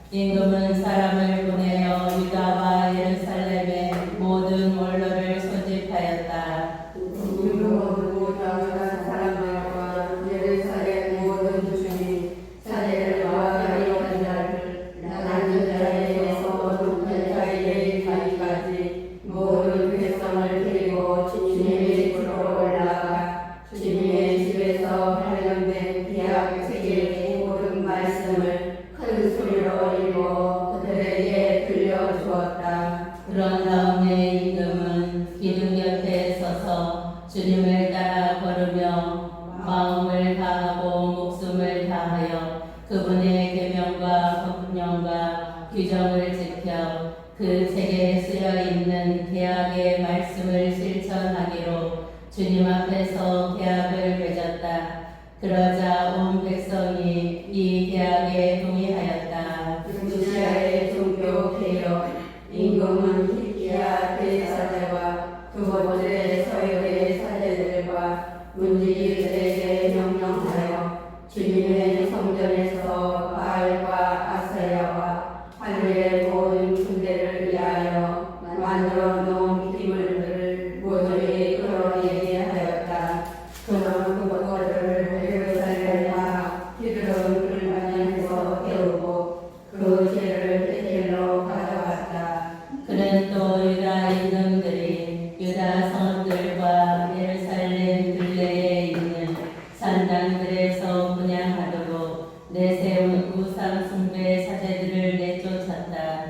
임금은 사람을 보내어 유다와 예루살렘의 모든 원로를 소집하였다. 임금은 유다와 사람들과 예루살렘 모든 중이 사제들과 가리운 자를 낮은 자에게서 높은 자에게 이르기까지 모든 백성을 데리고 주님의 집으로 올라가 주님의 집에서 발견된 구약 책의 모든 말씀을 큰 소리로 읽고 그들에게 들려주었다. 그런 다음에 임금은 기둥 옆에 서서 주님을 따라 걸으며 마음을 다하고 목숨을 다하여 그분의 계명과 법령과 규정을 지켜 그 책에 쓰여 있는 계약의 말씀을 실천하기로 주님 앞에서 계약을 맺었다. 그러자 온 백성이 이 계약에 동의하였다. 루시아의 종교 개혁 임금은 히키야 대사제와 두 번째 서열의 사제들과 문지기들에게 명령하여 주님의 성전에서 바알과 아사야와 하늘의 모든 군대를 위하여 만들어 놓은 기물들을 모조리 끌어내게 하였다. 그는 그것들을 예루살렘과 기드론 불만에서 태우고 그 죄를 베텔로 가져갔다. 그는 또 유다 임금들이 유다 성읍들과 예루살렘 들레에 있는 산당들에서 분향하도록 내세운 우상 숭배 사제들을 내쫓았다.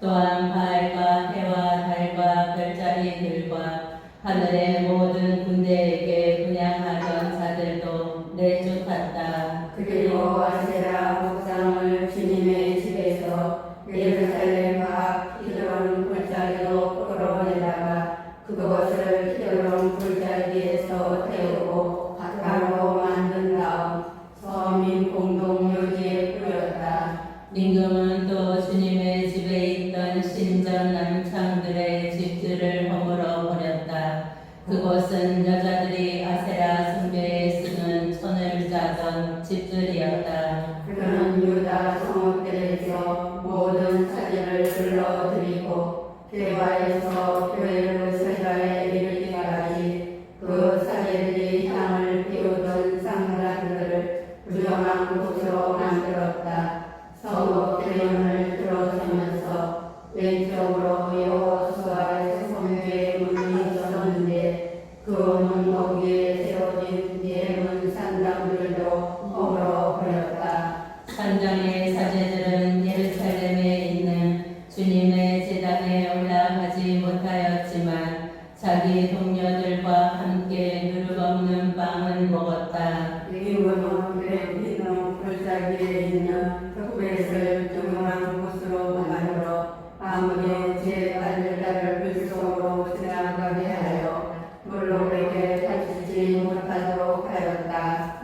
또한 바알과 해와 달과 별자리들과 하늘의 모든 군대에게 분향하던 자들도 내쫓았다. 그리고 아세라 목상을 주님의 집에서 예루살렘 밖 기드론 골짜기로 끌어내다가 그것을 기드론 골짜기에서 태우고 바다로 만든 다음 서민 공동 묘지에 뿌렸다. 임금은 또 주님의 집에 있던 신전 남창들의 집들을 허물어 버렸다. 그곳은 여자들이 아세라 숭배에 쓰는 손을 짜던 집들이었다. 그는 유다 성읍들에서 모든 사제를 불러들이고 대바에서 교회를 세자에 이르기까지 그 사제들이 향을 피우던 상가들을 부정한 곳으로 만들었다. 성읍 대문을 들어서면서 왼쪽으로 여호수아의 성읍의 문이 있었는데 그 문 거기에 세워진 대문 산당들도 허물어 버렸다. 산당의 사제들은 예루살렘에 있는 주님의 제단에 올라가지 못하였지만 자기 동료들과 함께 누룩 없는 빵을 먹었다. 임금은 베드로 골짜기에 있는 흑벳을 조용한 곳으로 만들어 아무도 제 발자를 불속으로 지나가게 하여 물로에게 다치지 못하도록 하였다.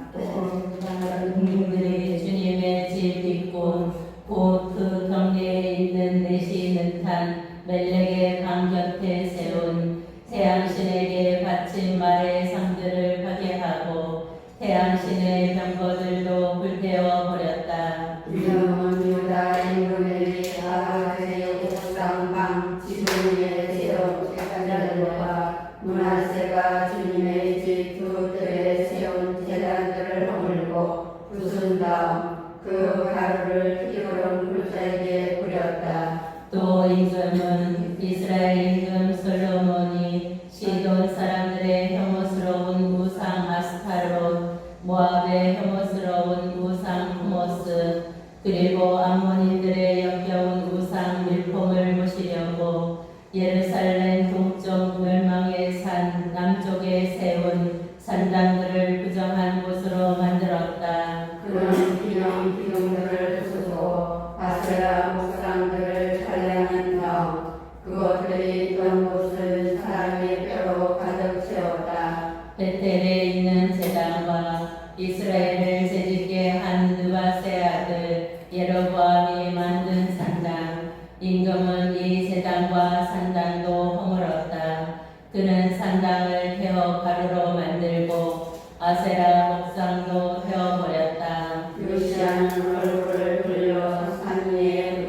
군중들이 주님의 집 뒷골 곧 그 경계에 있는 내시 는탄 멜렉의 방 곁에 세운 태양신에게 바친 말의 상들을 파괴하고 태양신의 병거들도 불태워 버렸다. 임금은 유다 임금에게 아하스의 옥상방 지붕 위에 세운 제단들과 문하세가 주님의 집 두 뜰에 세운 제단들을 허물고 부순 다음 그 가루를 기드론 골짜기에 뿌렸다. 또 임금은 이스라엘 임금 솔로몬이 시돈 사람들의 혐오스러운 우상 아스타롯, 모압의 혐오스러운 우상 후모스, 그리고 암몬인들의 역겨운 우상 밀폼을 모시려고 예루살렘 동쪽 멸망의 산 남쪽에 세운 산당들을 부정한 곳으로 만들었다. 그는 기둥들을 부수고 아세라 목상들을 찬양한 다음 그것들이 있던 곳을 사람의 뼈로 가득 채웠다. 베텔에 있는 제단과 이스라엘을 재짓게 한 느바세 아들 예로보암이 만든 산당, 임금은 이 제단과 산당도 허물었다. 그는 산당을 태워 가루로 만들고 아세라 목상도 태워버렸다. 요시아는 얼굴을 돌려 산 위에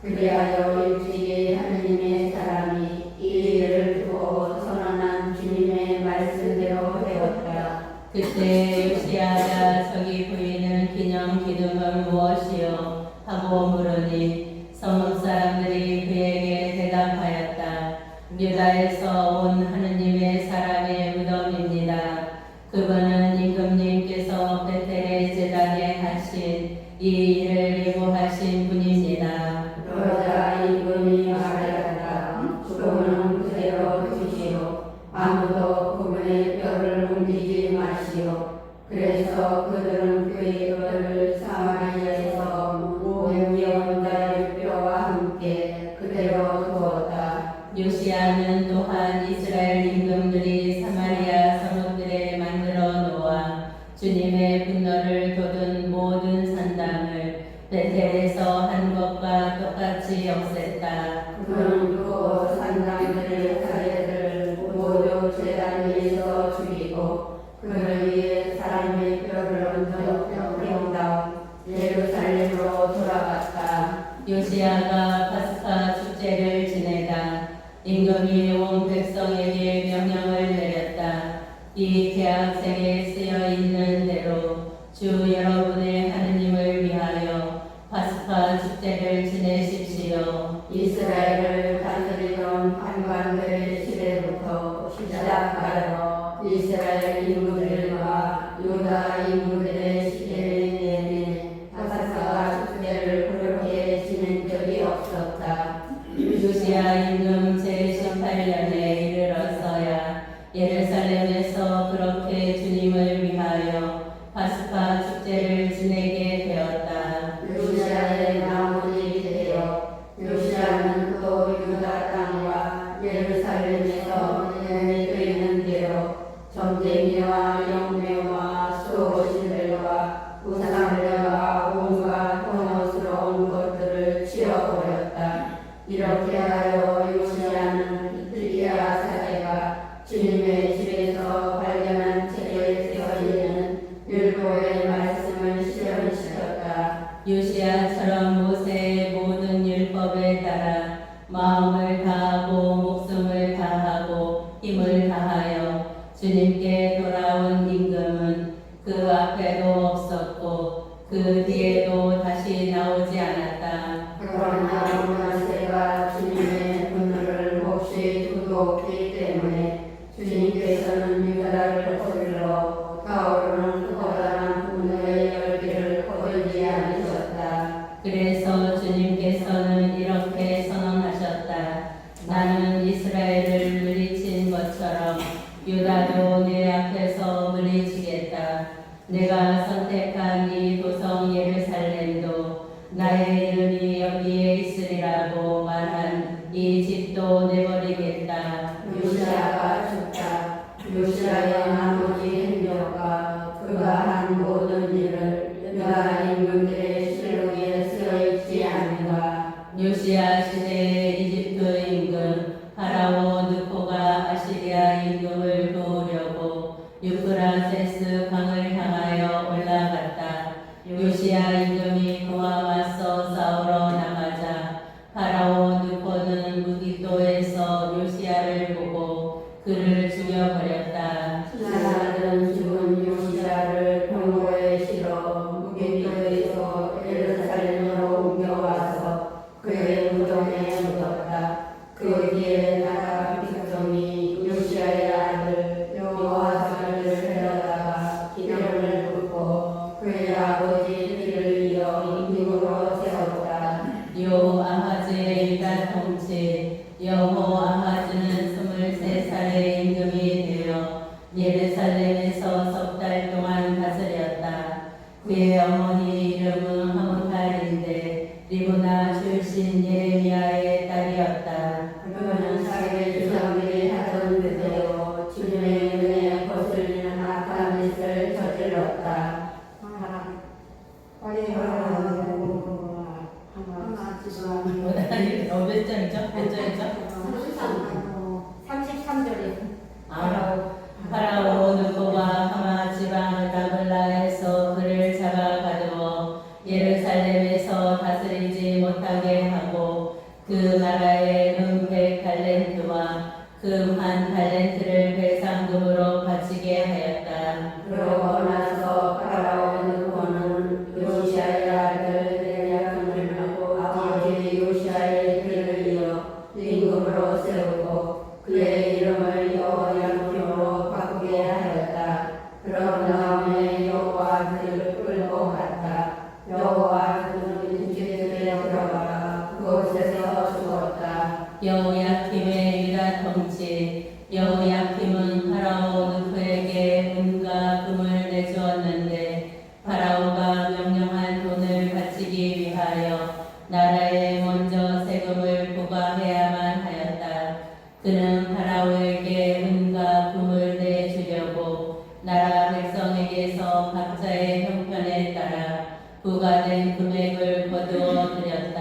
그리하여 일찍이 하느님의 사람이 이 일을 두고 선언한 주님의 말씀대로 되었다. 그때 요시야가 저기 보이는 기념 기둥은 무엇이요? 하고 물으니 성읍 사람들이 그에게 대답하였다. 유다에서 온 하느님의 사람의 무덤입니다. 그분은 임금님께서 베텔의 제단에 하신 이 일을 예고하신 분입니다. 그러자 임금이 말하였다. 그분은 그대로 두시오. 아무도 그분의 뼈를 옮기지 마시오. 그래서 그들은 그의 뼈를 사마리아에서 모형이온다의 뼈와 함께 그대로 두었다. 요시야는 또한 이스라엘 임금들이 사마리아 성읍들에 만들어 놓아 주님의 분노를 돋운 모든 산당을 베텔에서 한 것과 똑같이 없앴다. 그는 그 산당들의 사례를 모두 제단 위에서 죽이고 그를 위해 사람의 뼈를 얹어 다음 예루살렘으로 돌아갔다. 요시야가 파스카 축제를 지내다 임금이 온 백성에게 명령을 내렸다. 이 계약서에 쓰여 있는 대로 주 여러분의 하느님을 위하여 파스카 축제를 지내십시오. 이스라엘을 다스리던 판관들의 시대부터 시작하여 이스라엘 인구들과 유다 인구들의 시대를 내내 파스카 축제를 그렇게 지낸 적이 없었다. 요시야 임금 제18년에 이르러서야 예루살렘에서 그렇게 주님을 위하여 파스카 축제를 지내게 되었다. 요시야의 나머지 세대여 요시야는 또 유다 땅과 예루살렘에서 내게 있는 대로 전쟁이와 영매와 수호신들과 우상들과 온갖 혐오스러운 것들을 치워버렸다. 이렇게 하여 요시야는 히스기야 사제가 주님의 집에서 발견한 책에 쓰여있는 율법의 말씀을 실현시켰다. 요시야처럼 모세의 모든 율법에 따라 마음을 다하고 목숨을 다하고 힘을 다하여 주님께 돌아온 임금은 그 앞에도 없었고 그 뒤에도 다시 나오지 않았다. 그러나 문하세가 주님의 분노를 몹시 두고없기 때문에 주님께서는 유다를 거슬러 타오르는 커다란 분노의 열기를 거두지 않으셨다. 그래서 주님께서는 이렇게 선언하셨다. 나는 이스라엘을 물리친 것처럼 유다도 내 앞에서 물리치겠다. 내가 선택한 이 도성 예루살렘도 나의 이름이 여기에 있으리라고 말한 이 집도 내버리겠다. 요시야가 죽다. 요시야의 나머지 행적과 그가 한 모든 일을 유다 임금들의 실록에 쓰여있지 않은가. 요시야 시대에 이집트 임금 파라오 느코가 아시리아 임금을 도우려고 유프라테스 강을 향하여 올라갔다. 요시야 임금이 그와 맞서 싸우러 나가자 파라오 느코는 무기토에서 요시야를 보고 그를 죽여버렸다. 나라는 죽은 요시야를 병고에 실어 무기토에서 예루살렘으로 옮겨와서 그의 무덤에 묻었다. 그 뒤에 나라 백성이 요시야의 아들 여호아스를 데려다가 기름을 붓고 그의 아버지 뒤를 이어 임금으로 세웠다. 요아하즈의 유다 통치 여호아하즈는 23살의 임금이 되어 예루살렘에서 석 달 동안 다스렸다. 그의 어머니 이름은 하무탈인데 리브나 출신 예레미야의 딸이었다. 그는 자기의 조상들이 하던 그대로 주님의 은혜에 거슬리는 악한 짓을 저질렀다. 몇 장이죠? 몇 장이죠? 33절에 파라오 느코가 하마 지방 라블라에서 그를 잡아 가두어 예루살렘에서 다스리지 못하게 하고 그 나라에 은백 달렌트와 금 한 달렌트를 배상금으로 바치게 하였다. 그러고 나서 파라오 느고는 요시아의 아들 베냐민을 하고 아버지 요시아의 길을 이어 임금으로 세우고 그의 이름을 여호야김으로 바꾸게 하였다. 그런 다음에 여호와 그를 끌고 갔다. 여호와 그는 집들에 들어가 그곳에서 죽었다. 여호야킴의 유다 통치. 여호야킴은 파라오 느고에게 은과 금을 내주었는데 파라오가 명령한 돈을 바치기 위하여 나라에 먼저 세금을 부과해야만 하였다. 그는 파라오에게 은과 금을 내주려고 나라 백성에게서 각자의 형편에 따라 부과된 금액을 거두어 드렸다.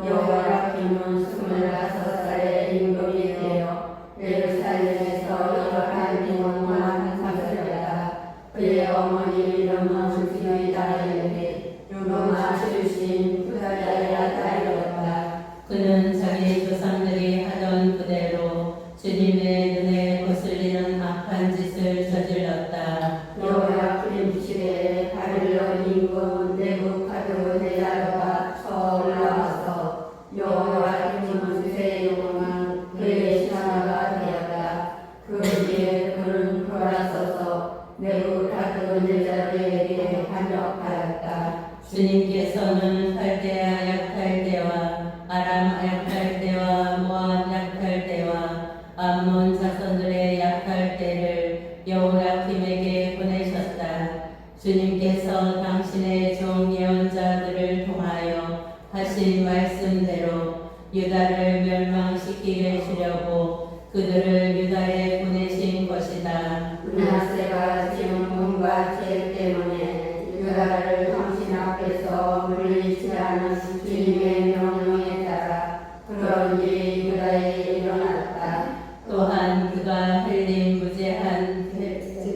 여호야김은 25살에 임금이 되어 예루살렘에서 여러 동안 삼으셨다. 그의 어머니 이름은 스미다인데 유로마 출신 부자의 아들이었다. 그는 자기 조상들이 하던 그대로 주님의 눈에 거슬리는 악한 짓을 저질렀다. 여호야김 시대에 바빌론 임금 네부갓네살가 쳐올라와서 여호야김은 그의 영광은 그의 신하가 되었다. 그 뒤에 그는 돌아서서 네부갓네살에게 반역하였다. 주님께서는 칼데아 약탈대와 아람 약탈대와 모압 약탈대와 암몬 자손들의 약탈대를 여호야킴에게 보내셨다. 주님께서 당신의 종 예언자들을 통하여 하신 말씀대로 유다를 멸망시키게 주려고 그들을 유다에 보내신 것이다. 므낫세가 지음과 죄 때문에 유다를 당신 앞에서 물리지 않은 주님의 명령에 따라 그런 일이 유다에 일어났다. 또한 그가 흘린 무죄한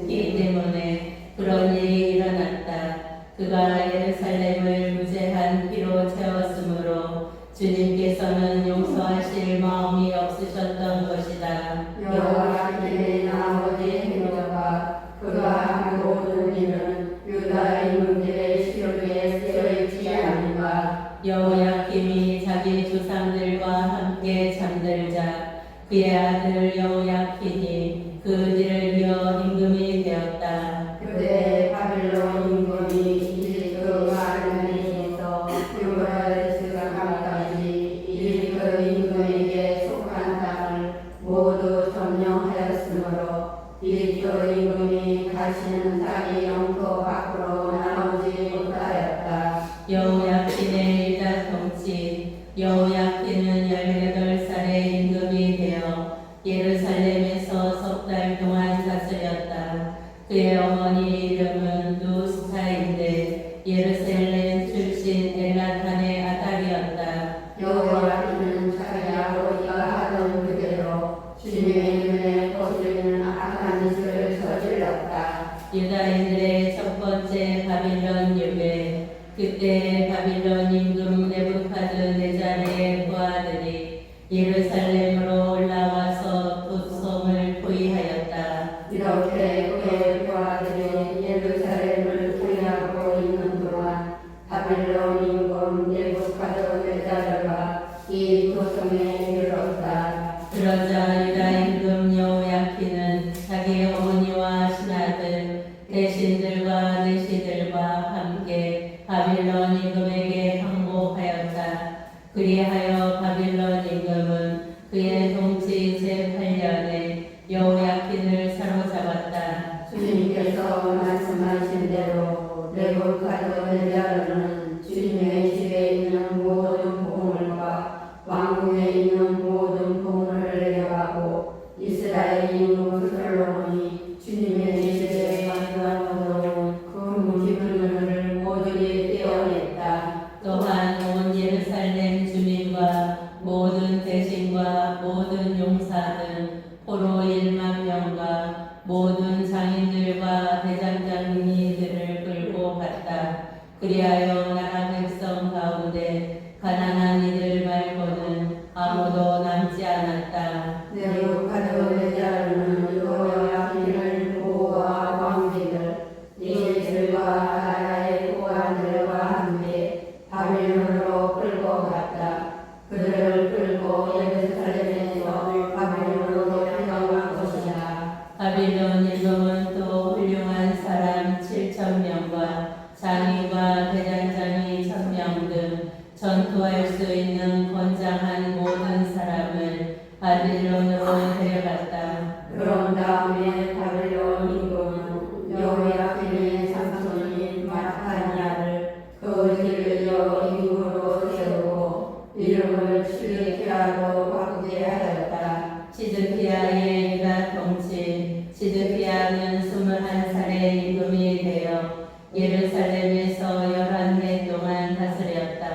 피 때문에 그런 일이 일어났다. 그가 예루살렘을 무죄한 피로 채웠으므로 주님께서는 용서하실 마음이 없으셨던 것이다. 여호야김의 아버지 헤롯과 그가 한 모든 일은 유다 인민들의 시록에 쓰여있지 않은가. 여호야킴이 자기 조상들과 함께 잠들자 그의 아들 여호야킨이 그 뒤를 이어 임금이 되었다. 그때 바빌론 임금이 이집트 아르메니에서 유브라데스 강까지 이집트 임금에게 속한 땅을 모두 점령하였으므로 이집트 임금이 가시는 땅이 영토 밖으로 나오지 못하였다. 여호야킨의 유다 통치. 여호야킨은 18살에 임금이 되어 예루살렘에서 석 달 동안 다스렸다. 그의 어머니 이름은 누스타인데 예루살렘 출신 엘라탄의 아달이었다. 여호야김은 자기 아버지가 하던 그대로 주님의 눈에 거슬리는 악한 짓을 저질렀다. 유다인들의 첫 번째 바빌론 유배. 그때 바빌론 임금 네부카드네자르의 부하들이 예루살렘으로 올라와서 돛섬을 포위하였다. 이렇게 그의 부하들이 예루살렘을 포위하고 있는 동안 바빌론 임금 네부갓네살과 이 도성에 이르렀다. 그러자 유다 임금 여호야킨은 자기 어머니와 신하들, 대신들과 내시들과 함께 바빌론 임금에게 항복하였다. 그리하여 바빌론 임금은 그의 통치 제8년에 여호야킨을 사로잡았다. 주님께서 말씀하신 대로 네부갓네살은 주님의 집에 있는 모든 보물과 왕궁에 있는 모든 보물을 내려가고 이스라엘 임금 솔로몬이 주님의 집에 만들어놓은 그 기물을 모조리 떼어냈다. 또한 온 예루살렘 주민과 모든 대신과 모든 용사들 포로 1만 명과 모든 장인들과 대장장이들을 끌고 갔다. 그리하여 나라 백성 가운데 가난한 이들 말고는 전투할 수 있는 건장한 모든 사람을 바빌론으로 데려갔다. 그런 다음에 바빌론 임금은 여호야긴의 삼손인 마타냐를 그 뒤를 이어 임금으로 세우고 이름을 시드키야로 바꾸게 하였다. 시드키야의 유다 통치. 시드키야는 21살의 임금이 되어 예루살렘에서 11해 동안 다스렸다.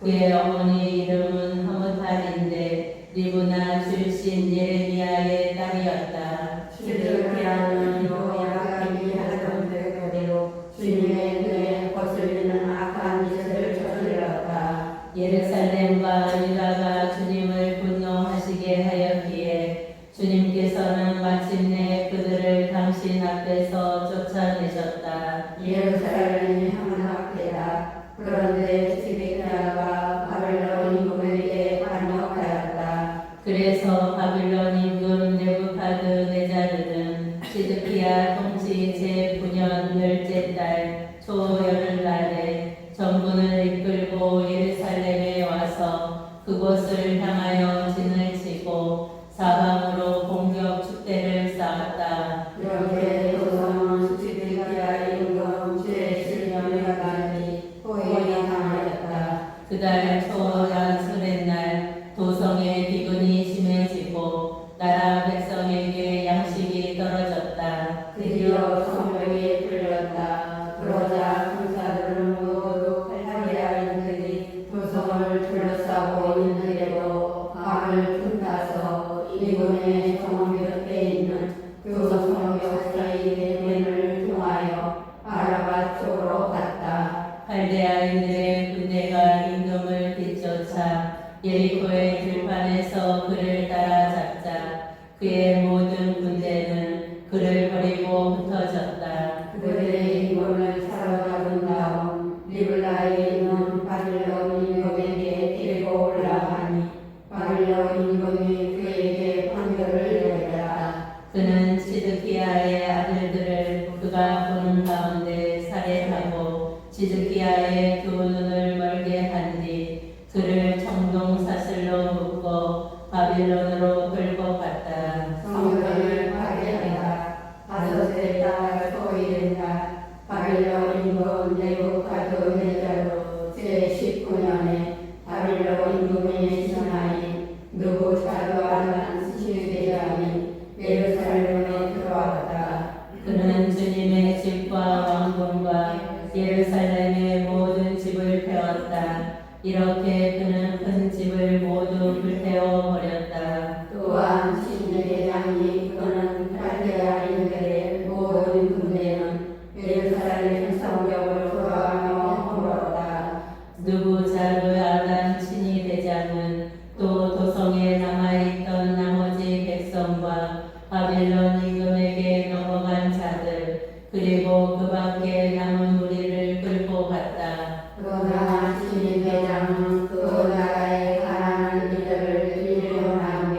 그의 어머니 이름은 하무탈인데 리브나 출신 예레미야의 딸이었다. 시드키야는 여호야긴이 하던 대로 주님의 눈에 거슬리는 악한 짓을 저질렀다. 예루살렘과 유다가 주님을 분노하시게 하였기에 주님께서는 마침내 그들을 당신 앞에서 쫓아내셨다. 예루살렘이 함락되다. 그런데 시드키야가 바빌론 임금에게 반역하였다. 그래서 바빌론 임금 네부카드네자르는 시드키야 통치 제9년 넷째 달 초여름날에 전군을 이끌고 예루살렘에 와서 그곳을 향하여 진을 치고 사방으로 공격 축대를 쌓았다. 이렇게 도성은 시드키야 임금 제7년까지 포위당하였다. 그달 초양술의 날 도성의 기근이 심해지고 나라 백성에게 양식이 떨어졌다. 드디어 성벽이 뚫렸다. 그러자 군사들은 모두 팔레아인들이 도성을 둘러싸고 있는데도 밤을 분타서 이군의 성벽 곁에 있는 두 성벽 사이의 문을 통하여 아라바 쪽으로 갔다. 팔레아인들의 군대가 임금을 뒤쫓아 예리코의 들판에서 그를 따라잡자 그의 모든 군대는 그를 버리고 흩어졌다. 그들의 임금을 사로잡은 다음 리블라에 있는 바빌론 임금에게 데리고 올라가니 바빌론 임금이 그에게 판결을 내렸다. 그는 시드키야의 아들들을 그가 보는 가운데 살해하고 시드키야의 두 눈을 멀게 한 뒤 그를 청동사슬로 묶고 바빌론으로 끌고 갔다. 성전을 파괴한다. 다섯째 달 초일인날 바빌론 임금 네부카드네자로 제19년에 바빌론 임금의 신하인 느부자르다는 시대장이 예루살렘에 들어왔다. 그는 주님의 집과 왕궁과 예루살렘의 모든 집을 베었다. 이렇게 그는 큰 집을 모두 불태워 버렸다. 또한 시대장이 그는 팔레아인들의 모든 군대는 예루살렘 성벽을 돌아가며 허물었다. 느부자르다단 친위 대장은 또 도성에 남아있던 나머지 백성과 바빌론 임금에게 넘어간 자들 그리고 그 밖에 남은 무리를 끌고 갔다. 그러나 시민대장은 그 나라의 가난한 이들을 일용하며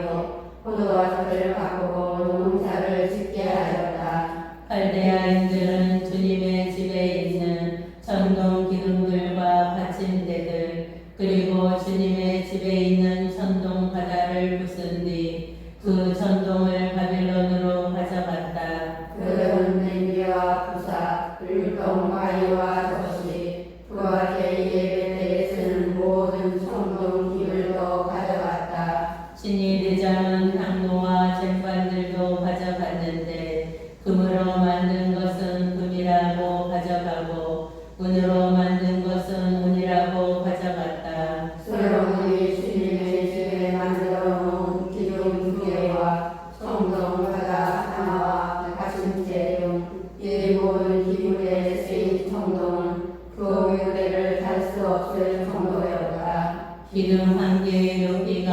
포도밭을 가꾸고 농사를 짓게 하였다. 칼데아인들은 주님의 집에 있는 천동 기둥들과 받침대들 그리고 주님의 집에 있는 천동 바다를 부순 뒤 그 천동을 바빌론으로 가져갔다. 그들은 냄비와 부사, 율동 바위와 젖이, 그와 예배대에 쓰는 모든 청동 기물도 가져갔다. 신이 대장은 향로와 쟁반들도 가져갔는데 금으로 만든 것은 금이라고 가져가고 은으로 만든 것은 은이라고 가져갔다. 솔로몬이 주님의 집에 만들어 놓은 기둥 두 개와 청동 바다 하나와 받침대 등 이 모든 기물에 쓰인 청동은 그 무게를 달 수 없을 정도였다. 기둥 한 개의 높이가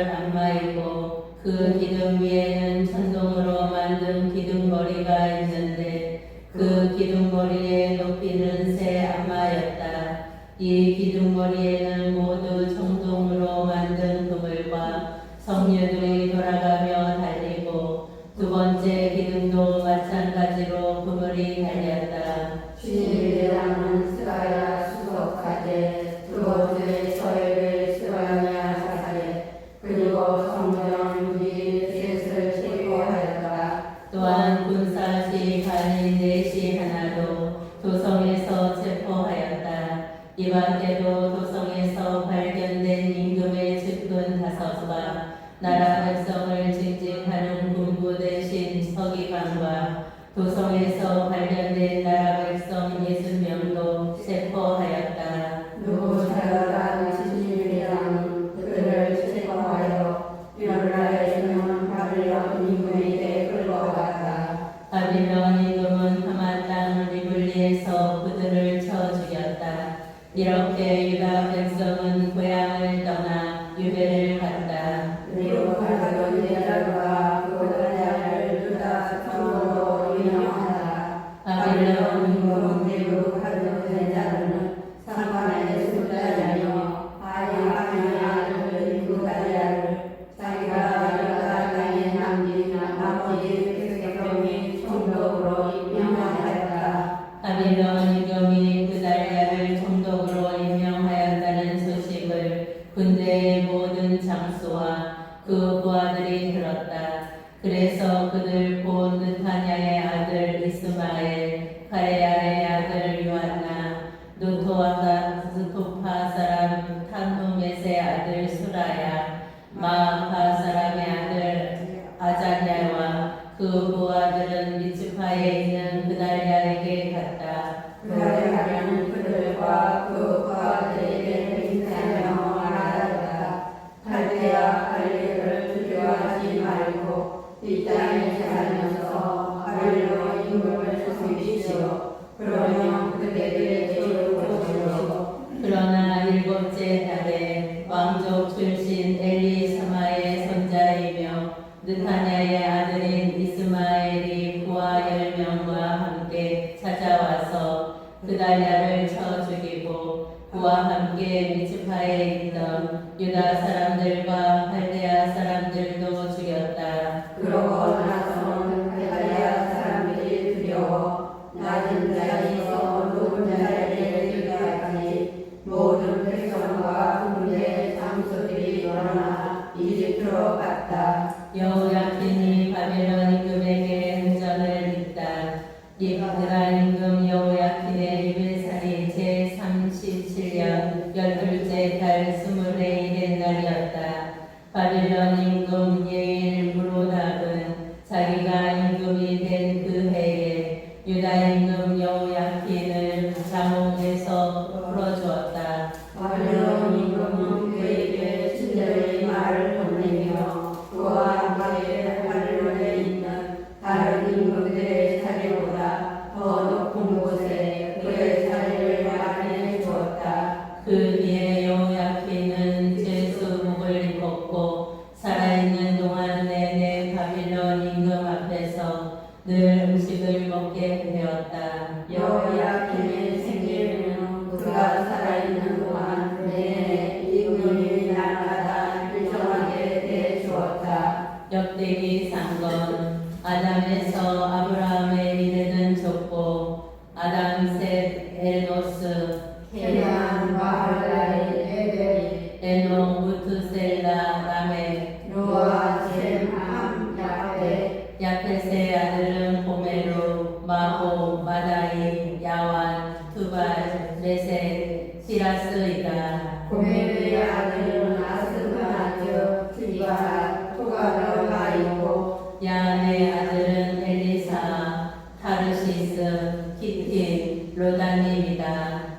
18안마이고 그 기둥 위에는 천동으로 만든 기둥머리가 있는데 그 기둥머리의 높이는 3안마였다. 이 기둥머리에는 모두 청동으로 만든 그물과 석류들이 돌아가며 달리고 두 번째 기둥도 마찬가지로 그물이 달렸다. 주님의 대장은 스가랴 수석하되 두 번째 일곱의 아들 수라야, 마아카 사람의 아들 아자냐와 그 부하들은 미츠파에 있는 그달랴에게 갔다. 그달랴는 그들과 그 부하들에게 인사하며 말하였다. 갈대아 갈대를 두려워하지 말고 이 땅에 살면서 바벨론 임금을 섬기시오. 그러면 그대들의 죄를 고치시오. 그러나 일곱째 달에 왕족 출신 엘리사마의 손자이며 느타냐의 아들인 이스마엘이 부하 10명과 함께 찾아와서 그달랴를 쳐 죽이고 그와 함께 미츠파에 있던 유다 사람들과 갈대아 사람들도 죽였다. 그러고 나서는 갈대아 사람들이 두려워 낮은 자리에서 높은 자리에 이르기까지 모든 백성과 군대 장수들이 일어나 이집트로 갔다. 여호야킨이 바벨론 임금에게 행전을 잇다. 니브라 임금 여호야킨의 리벨살이 제37년 12째 달 20일의 날이었다. 바벨론 임금 예일 무로답은 자기가 임금이 된 그 해에 유다 임금 여호야킨을 잠옥에서 풀어주었다. 바벨론 임금은 그에게 친절히 말을 건네며 그와 함께 바벨론에 있는 다른 임금들의 자리보다 더 높은 곳에 그의 자리를 마련해 주었다. 그 뒤에 여호야킨은 제수복을 입었고 살아있는 동안 내내 바빌론 임금 앞에서 늘 음식을 먹게 되었다. 여호야킨의 생애는 그가 살아있는 동안 내내 임금이 날마다 일정하게 대해주었다. 역대기 3권 아담에서 아브라함에 이르는 족보 아담 셋 에노스 케난 마할랄 에벨 에노 무투셀라 라멕 노아 셈함 야페 야펫의 아들은 호메루 마호 마다이 야완 투발 메셋 시라스이다. 고멜의 아들은 아스바나즈 디바 토가르가 있고 야안의 아들은 엘리사 타르시스 키틴 로다님이다.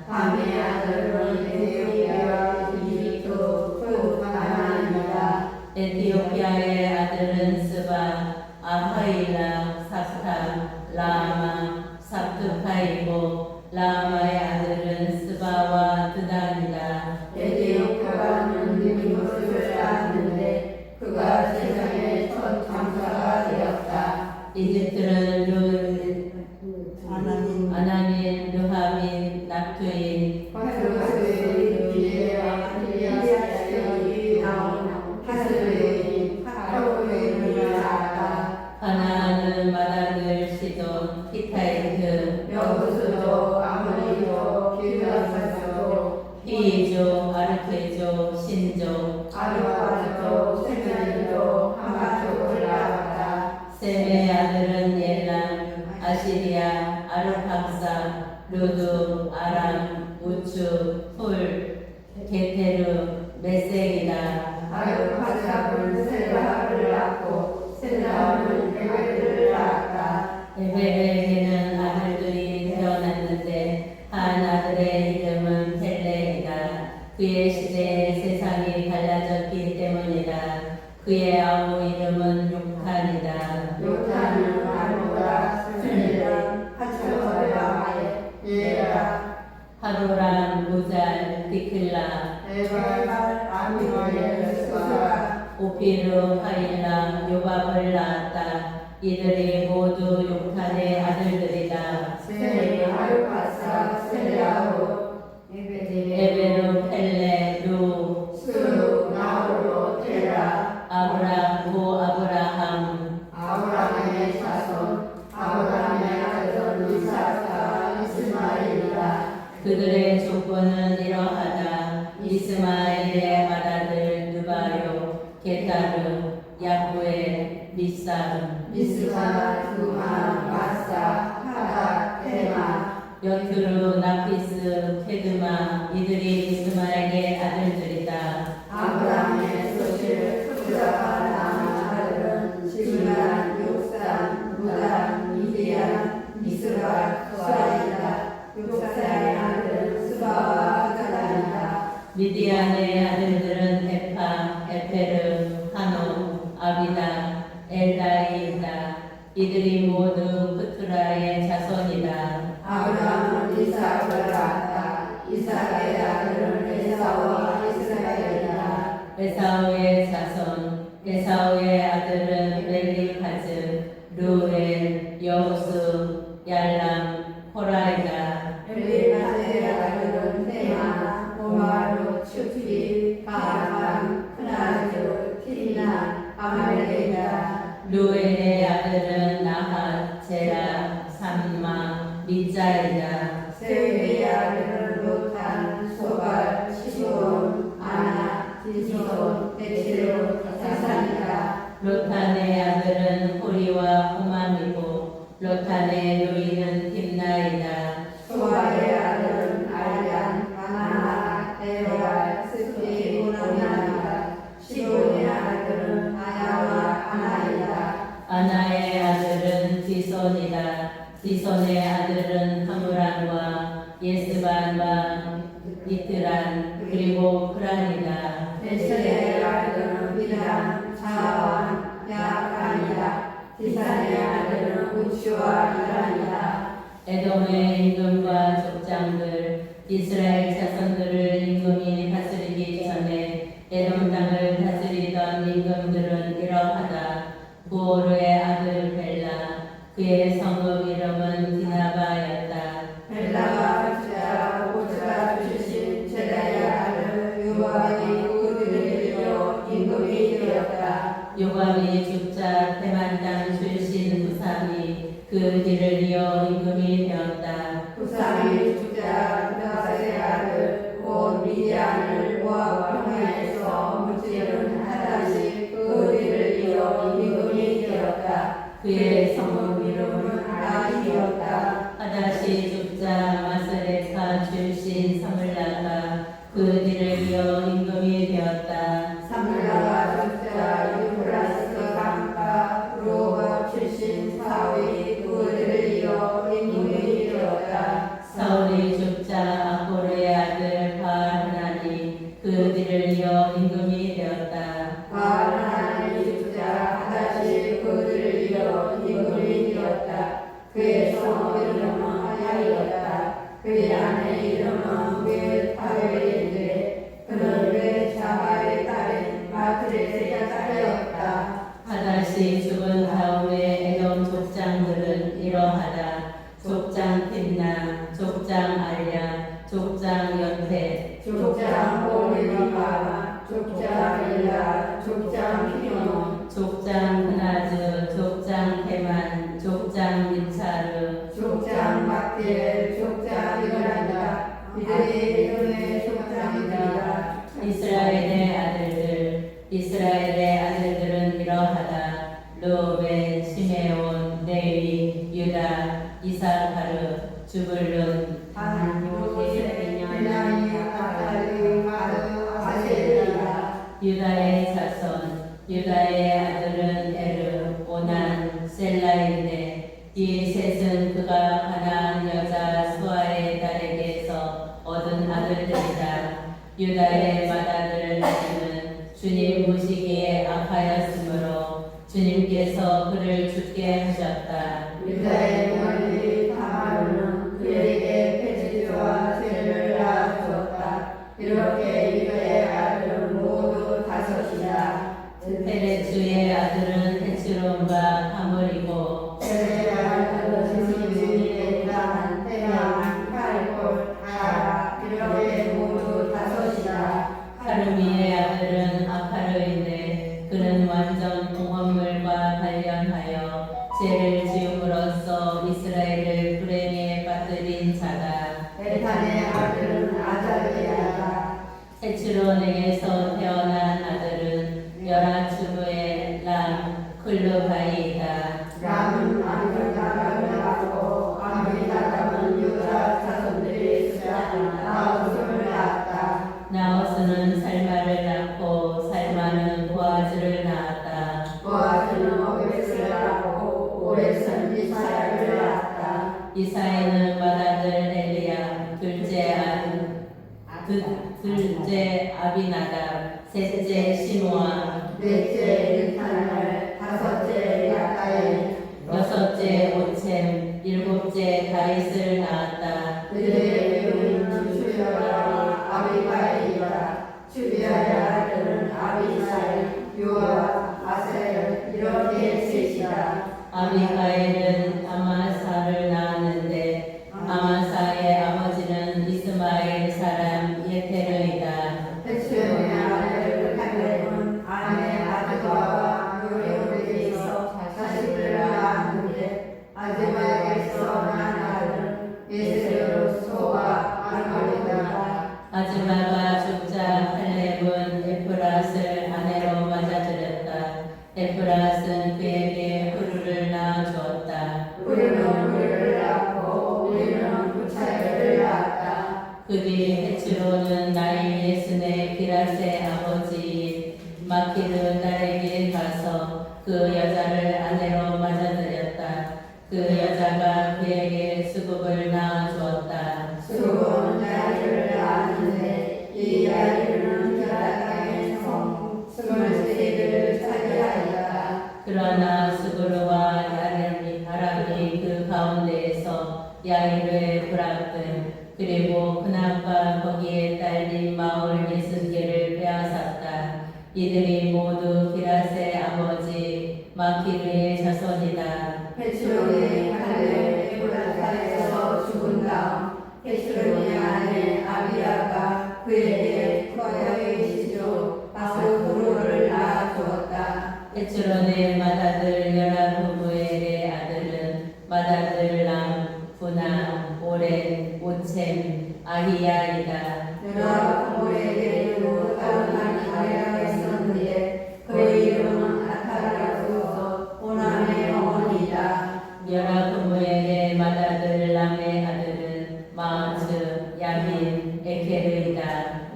밤의 아들은 에티오피아 이집트 그 가나안이다. 에티오피아의 아들은 스바 아하일라 삽타 라마 삽투카이고 라마의 아들은 스바와 드단이다. 에티오피아는 니무스를 낳았는데 그가 세상의 첫 장사가 되었다. 이집트는 아나민, 르하민, 납투인, 파스의 비에와 빌리아스의 나온 파스의 파로의 나라다. 하나는 마다들, 시돈, 히타이트, 여부수도 아모리도 길라사도 히이조, 아르케조, 신조, 아르바도 세면도 하마족을 낳았다. 셈의 아들은 엘람, 아시리아, 아르팍사, 루두, 아람, 우추, 훌, 게테르, 메색이다. 아르파삭은 셀라를 낳고 셀라는 에벨을 낳았다. 에벨에게는 아들들이 태어났는데 한 아들의 이름은 펠레이다. 그의 시대에 세상이 달라졌기 때문이다. 그의 아우 이름은 욕한이다. 요타는 아르보라 스멜라 하츠모레아마에 예라 하루람, 무잘, 디클라, 에발 아미노의 스가 오피르, 하일라, 요밥을 낳았다. 이들이 모두 욕한의 아들들이다. 세레 아르파사 셀라로 에베르, 펠레, 루, 수 나홀로 테라 아브람, 고 아브라함, 아브라함의 자손 아브라함의 아들 이삭과 이스마엘이다. 그들의 조건은 이러하다. 이스마엘의 맏아들 누바요, 게타르, 야구엘, 미삼, 미스마 두마 마사 하다 테마 여투르, 나피스, 케드마 이들이 이스마엘의 아들들이다. 에사우의 자손 에사우의 아들은 멜리카즈 루엔 여호수 얄람 호라이다. 엘리파즈의 아들은 테만 오마루 슈피 가람 크나즈 티나 아말렉이다. 루엔의 아들은 나핫 제라 삼마 미자이다. 세우의 아들은 로탄 소발 시돈 아나 디손 베치로 사산이다. 로탄의 아들은 호리와 호맘이고 로탄의 누이는 딥나이다. 소발의 아들은 알얀 아나 에로알 스피 오나미다. 시돈의 아들은 아야와 아나이다. 아나의 아들은 디손이다. 디손의 아들은 하무란과 예스반과 이트란 그리고 크란이다. 베셀의 아들은 비단 자완 야간이다. 디산의 아들은 우치와 이란이다. 에돔의 임금과 족장들 이스라엘 자손들을 임금이 다스리기 전에 에돔 땅을 다스리던 임금들은 이러하다. 부오르의 아들 벨라 그의 성읍 이름은 디나바였다. 벨라와 주자 오즈라 출신 제다의 아들 요압이 그들을 이겨 임금이 되었다. 요압이 죽자 대만 땅 출신 후삼이 그 뒤를 이어 임금이 되었다. 후삼이 주자 그다스의 아들 곧 미디안을 모압 평야에서 무찌른 하다시 그 뒤를 이어 임금이 되었다. 그의 성읍 이름은 아이였다. 하다시 죽자 마스레카 출신 사물라가 그 뒤를 이어 임금이 되었다. 삼라가 주자 유브라스 강가 로버 출신 사울이 그들을 이어 임금이 되었다. 사울이 죽자 아코르의 아들 바알하나니 그 뒤를 이어 임금이 되었다. 바알하나니 주자 하다시 그들을 이어 임금이 되었다. 그의 성읍 이름은 하야이었다. 그의 아내 이름은 웨타벨인데 그는 웨자바의 딸인 마트레스의 딸이었다. 하다시 죽은 다음에 에돔 족장들은 이러하다. 족장 틴나, 족장 알랴, 족장 연태, 족장 오리바마, 족장 엘라, 족장 피노, 족장 그나즈, 족장 테만, 족장 미차르, 족장 막디엘, 족장 이그란다. 이들이 이름의 족장이다. 이스라엘의 아들들은 이러하다. 르우벤, 시메온, 레위, 유다, 이사카르, 주불룬, 단, 요셉, 베냐민, 아달리, 마르, 아셀이다. 유다의 자손, 유다의 아들은 에르, 오난, 셀라인데 이 셋은 그가 가나안 여자 수아의 딸에게서 얻은 아들들이다. 유다의 맏아들 나중은 주님 보시기에 악하였으므로 주님께서 그를 죽게 하셨다. 유다의 며느리 다마르는 그에게 페지드와 셀을 낳아주었다. 이렇게 유다의 아들은 모두 다섯이다. 페레츠의 아들은 헤츠론과 하물이고 셀의 아들은 스미의 땅, 테만, 칼골, 아라. 이렇게 모두 다섯이다. 카르미의 아들은 아카르인데 그는 완전 공업물과 관련하여 죄를 지음으로써 이스라엘을 불행에 빠뜨린 자다. 에탄의 아들은 아자르야다. 헤츠론에게서 태어난 아들은 여라추무의 람 클루바이다. 람은 아미다답을 낳고 아미다답은 유다 자손들이 나우스를 낳았다. 나오스는 살마를 낳고 살마는 보아즈를 낳았다. 보아즈는 오벳을 낳고 오벳은 이사야를 낳았다. 이사야는 맏아들 엘리야, 둘째 아비나답, 셋째 시므아, 넷째 일탄을, 다섯째 야다엘, 여섯째 오쳔, 일곱째 다윗을 낳았다. 그들의 이름은 주여와 아비가일이다. 주비아의 아들은 아비사일, 요압, 아사엘 이렇게 셋이다. 아비가일은 아마사를 낳았는데 아마사의 아버지는 이스마엘 사람 예테르이다. 햇수의 아들 갈렙은 아내 아드바와 요레오에게서 자식을 낳았는데 아즈마에게서 난 아들은 예세로소와 아르마리다다. 아즈마가 죽자 할렙은 에프랏을 아내로 맞아들였다. 에프랏은 그에게 후르를 낳아주었다. 우리는 우리를 낳고 우리는 부차를 낳았다. 그 뒤 헤츠로는 나이 예순의 기라세 아버지 마키르 딸에게 가서 그 여자를 아내로 맞아들였다. 그 여자가 그에게 수국을 낳아주었다. 수고는 아이를 낳았는데 이 아이는 게라 땅에서 23개를 차지하였다. 그러나 수구르와 아람이 그 가운데에서 야이르의 브라금 그리고 그나가 거기에 딸린 마을 60개를 빼앗았다. 이들이 모두 기라세 아버지 마키르의 자손이다. 헤츠론이 갈렙 에브라타에서 죽은 다음 헤츠론의 아내 아비야가 그에게 거야의 시조 아스후루를 낳아주었다. 헤츠론의 맏아들 여라부부엘의 아들은 맏아들 람, 부나, 오렌, 오쳔, 아히야이다. 여라부부에게도 다른 아내가 있었는데 그의 이름은 아타라서 오남의 어머니다. 여라부부엘의 맏아들 람의 아들은 마아츠, 야빈, 에케르이다.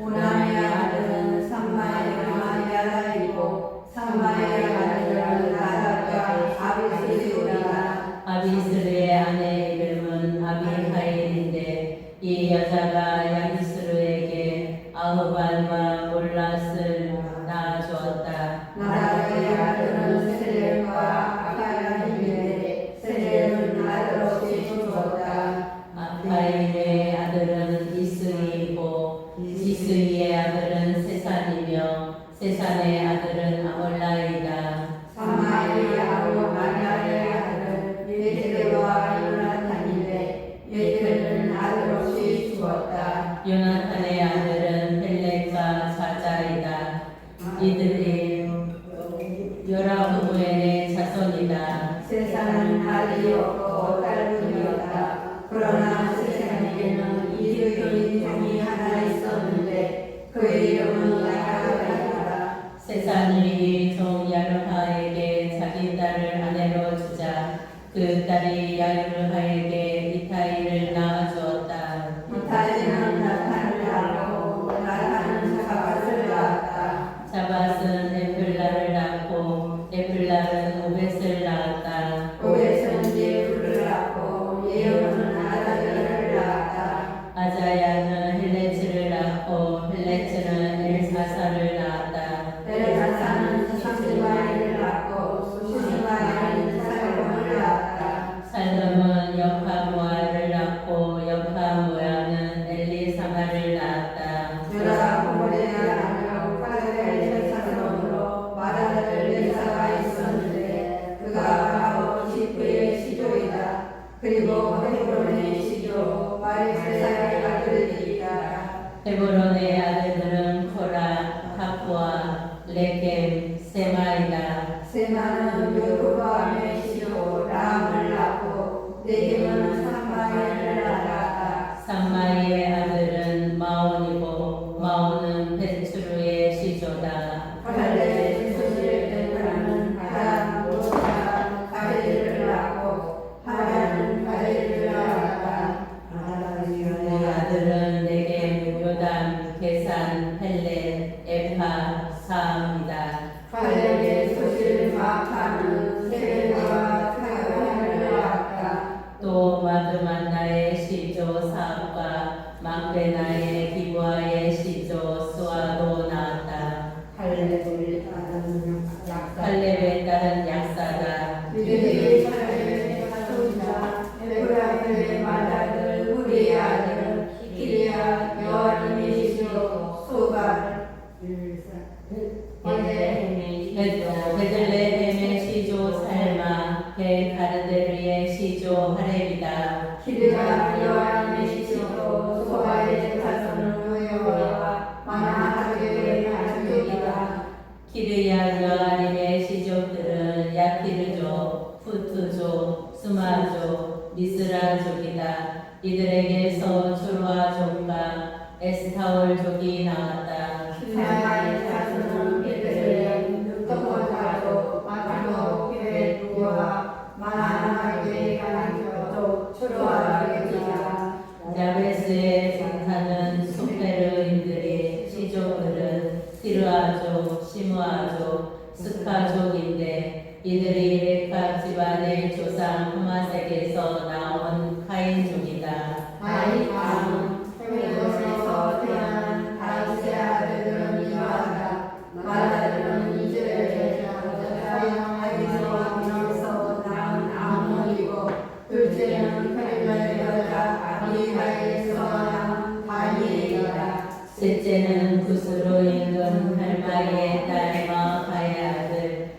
오남의 아들은 삼마엘과 야라이고 삼마엘 아들은 나답과 아비스리오다. 아비스르의 아내 이름은 아비하일인데 이 여자가 야비스르에게 아흐반과 몰랏을 낳아주었다. 나답의 아들은 셀렘과 아카야인데 셀렘은 아들 없이 죽었다. 아비하일의 아들은 이스이고 이스이의 아들은 세산이며 세산의 아들은 아몰라이다. 삼마엘의 아우 마리아의 아들은 예테르와 요나탄인데 예테르는 아들 없이 죽었다. 요나탄의 아들은 펠렉과 사자이다. 이들이 요라부부엘의 자손이다. 세상은 아들이 없고 딸뿐이었다. 그러나 세상에게는 이르인 종이 하나 있었는데 그의 이름은 야르하이다. 세산이 종 야르하에게 자기 딸을 아내로 주자 그 딸이 야르하에게 이타이를 낳아주었다. 이타이는 나탄을 낳고 나탄은 자밧을 낳았다. 자밧은 에플라를 낳고 에플라는 오벳을 낳았다. 오벳은 예후를 낳고 예후는 아자야를 낳았다. 아자야는 헬레츠를 낳고 헬레츠는 엘사사를 낳았다. 엘사사는 시스마엘을 낳고 시스마엘은 살몬을 낳았다. 살금은 여카모아를 낳고 여카모아는 엘리사마를 낳았다. 여라부부의 아들 파레의 자손으로 맏아들 엘사가 있었는데 그가 바로 지프의 시조이다. 그리고 헤브론의 시조 마리세사의 아들이다. 헤브론의 아들들은 코라, 타푸아, 레겜, 세마이다. 세마는 여로보암의 시조 람을 낳고 네겜은 삼마엘을 낳았다. 삼마이의 아들은 마온이고 마온은 벤추르의 시조다. 갈렙의 소실 벤라는 하란, 로타, 가레를 낳고 하란은 가레를 낳았다. 그 아들은 네겜, 요담, 게산, 헬렛, 에파, 사함이다. 갈렙의 소실 마카는 세벨과 타가를 낳았다. 또 마드만나의 시조 사압과 막베나의 기부아의 시조 스와도 낳았다. 갈렙의 딸은 약사. 칼렙의 딸은 약사다. 유대의 칼렙의 자손이다. 에브라임의 맏아들 우리의 아들은 키리야 여아림의 시조 소발. 베들레헴의 시조 살마 벨가르데르의 시조 하렙이다. 기르야 여호와의 시조 소바의 자손은 여호와와 마나하르의 가족이다. 키르야 여아림의 시족들은 야키르족, 푸투족, 스마족, 미스라족이다. 이들에게서 초로아족과 에스타올족이 나왔다. 살마의 자손은 베들레헴 유토모자족 마타노 베르와 마나하르의 가족족 초로아족이다. 야베스에 생사는 소페르인들의 시족들은 티르아족, 시므아족, 스카족인데 이들이 레카 집안의 조상 후마색에서 나온 카인족이다. 아이밤 헤브론에서 태어난 다윗의 아들들은 이러하다. 마다들은 이스라엘의 아비스와 낳은 아몬이고 둘째는 헬멜의 여자 아비하일에서 낳은 다니엘이다. 셋째는 구스로 인근 할마이의 딸 마아카의 아들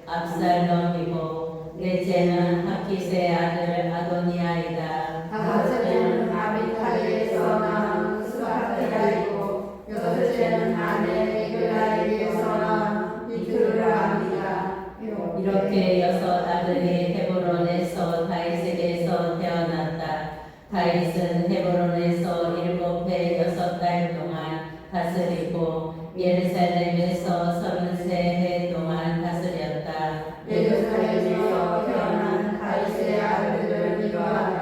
압살롬이고 넷째는 하킷의 아들 아도니아이다. 다섯째는 아비타이에서 낳은 스바테라이고 여섯째는 아내 에글라에게서 낳은 이트르라입니다. 이렇게 여섯 아들이 헤브론에서 다윗에게서 태어났다. 다윗은 헤브론에서 7해 6달 동안 다스리고 예루살렘에서 33해 동안 다스렸다. 예루살렘에서 태어난 다윗의 아들들은 이러하다.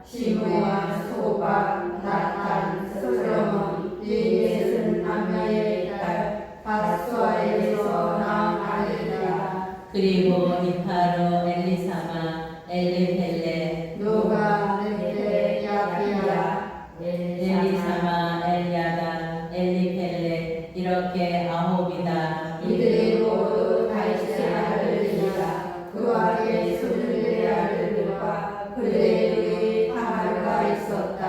시므와 소바, 나탄, 솔로몬, 이 넷은 암미의 딸 바수아에서 낳은 아들이다. 그리고 이파로 엘리사마 엘리펠레 노가, 넷레, 야피야, 엘리사마 엘리아다 엘리펠레 이렇게 9이다. 이들이 모두 다윗의 아들들이다. 그와 그의 손들의 아들들과 그들의 누이 타마르가 있었다.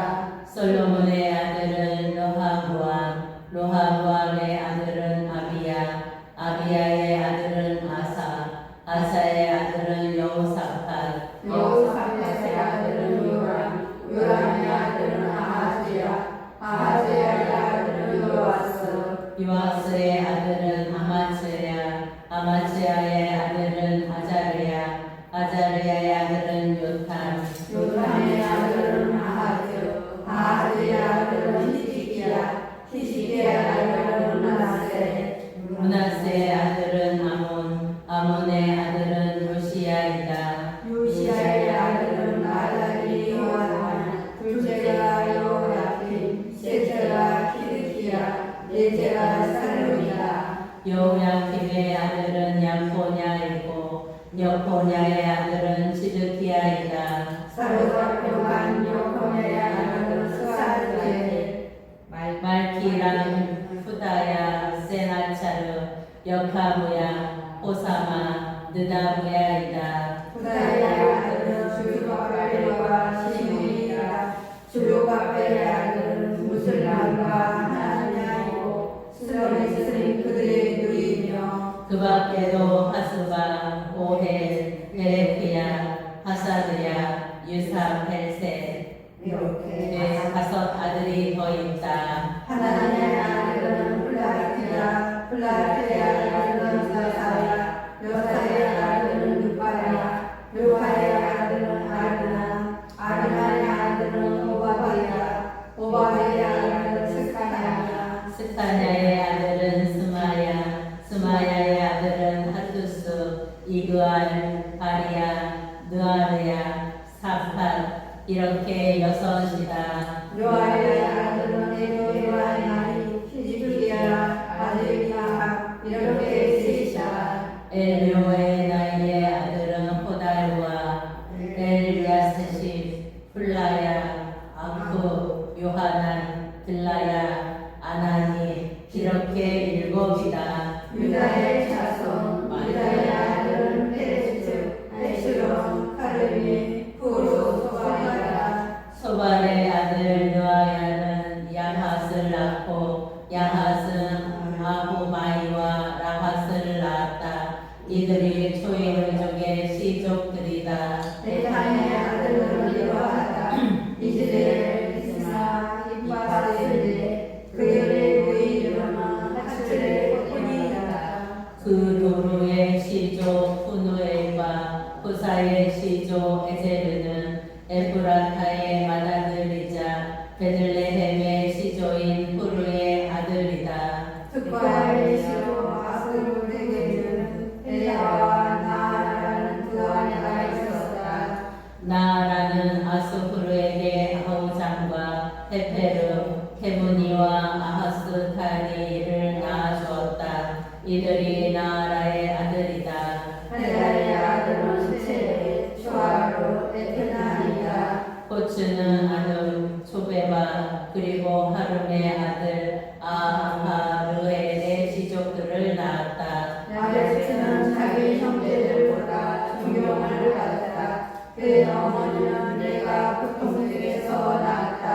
솔로몬의 아들은 로하부암 로하부암의 아들은 아비야 아비야의 아들은 아사의 아들은 여호사밧 여호사밧의 아들은 요람, 요람의 아들은 아하즈야, 아들은 요아스의 아들은 아마츠야의 아들은 아자르야의 아들은 요탐의 아들은 아하즈의 아들은 히스기야의 아들은 문하세의 아들은 아몬의 아들은 요시야의 아들은 아달이 요하단, 둘째가 요야kim, 셋째가 키르키야, 넷째가 살룸이다. 요야kim의 아들은 야코냐이고 여코냐의 아들은 시드키야이다. 사로잡혀간 여코냐의 아들은 스가르게, 말키랑 푸다야 세나차르 여카무야 호사마 느다무야이다. 후다의 아들은 주루바벨과 시므이다. 주루바벨의 아들은 무슬람과 하나냐이고 슬로미스는 그들의 누이며 그 밖에도 하스바 오헬 베레크야 하사드야 유사 펠셋 이렇게 5 아들이 더 있다. 하나님의 아들은 플라테의 아들은 여사야, 여사의 아들은 루파의 아들은 아르나의 아들은 오바디의 아들은 스카냐의 아들은 스마야의 아들은 하투스 이그알 바리야 느아르야 사팟 이렇게 6이다. 요아의 아들은 에도요아나이, 히즈기야, 아들이야, 이렇게 3이다. 엘료의 나이의 아들은 호달과 엘리아스십 플라야 아쿠 요하난 들라야 아나니 이렇게 7이다. 유다의 자손, 유다의 아들은 페레스, 에스론, 카르미, 후루, 소바리다. 소발의 아들 느아야는 야핫을 낳고 야핫은 아후마의 이들이 초인족의 시족들이다. 대탄의 아들은 이러하다. 이스라엘 있으나 이빠를 쓸래 그들의 무의 이름은 하출의 뿐이다. 그 도루의 시족 후누엘과 후사의 시족 에제르는 에프라타의 맏아들이자 베들레헴의 시조인 후르의 아들이다. 특과의 시로 아스르에게는 엘라와 나라는 두 아내가 있었다. 나라는 아스후르에게 아우장과 헤페르, 케무니와 아하스타니를 낳아주었다. 이들이 나라의 아들이다. 헬라의 아들은 세레, 슈아르, 에테나이다. 호츠는 아들 초베바 그리고 하름의 아들 아하르엘의 시족들을 낳았다. 야베스는 자기 형제들보다 존경을 받았다. 그의 어머니는 내가 보통들에서 낳았다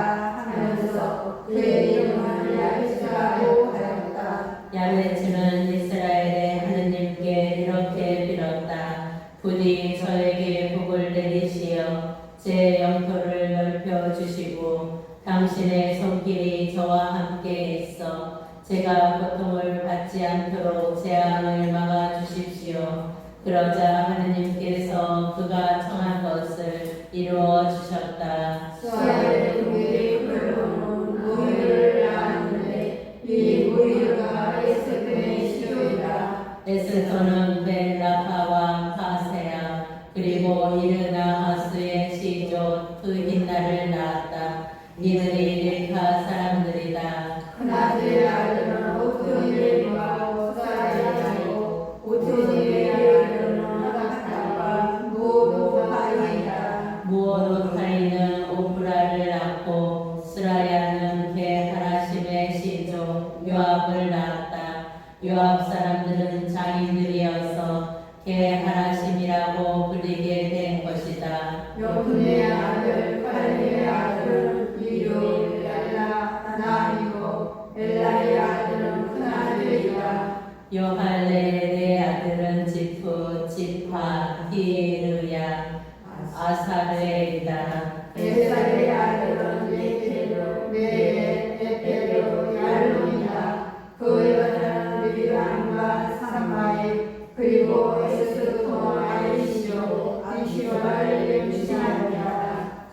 하면서 그의 이름을 야베스라고 하였다. 야베츠는 이스라엘의 하느님께 이렇게 빌었다. 부디 저에게 복을 내리시어 제 영토를 넓혀 주시고 당신의 손길이 저와 함께 있어 제가 고통을 받지 않도록 재앙을 막아 주십시오. 그러자 하느님께서 그가 청한 것을 이루어 주셨다. 수아의 동일이 굴러오는 무의를 낳았는데 이 무의가 에스금의 시조이다. 에스더는 벨라파와 파세야 그리고 이르나하스의 시조 트힌나를 낳았다. 이들이 릴카 사람들이다. 그나들의 아들은 오토니엘과 오사야이고 오토니엘의 아들은 아가탄과 무오도파이다. 무오로타이는 오프라를 낳고 스라야는 게하라심의 시조 요압을 낳았다. 요압 사람들은 장인들이어서 게하라심이라고 불리게 된 것이다. 여분의 아들 칼리의 아들은 이료 엘라 나이고 엘라의 아들은 큰아들이다. 요할레의 아들은 지프, 지파, 히르야, 아사르엘이다. 에살의 아들은 메테르, 메레, 에페르, 얄론이다. 그 여자는 미람과 삼마이 그리고 에스토 아이시오, 아이시오를 임신하였다.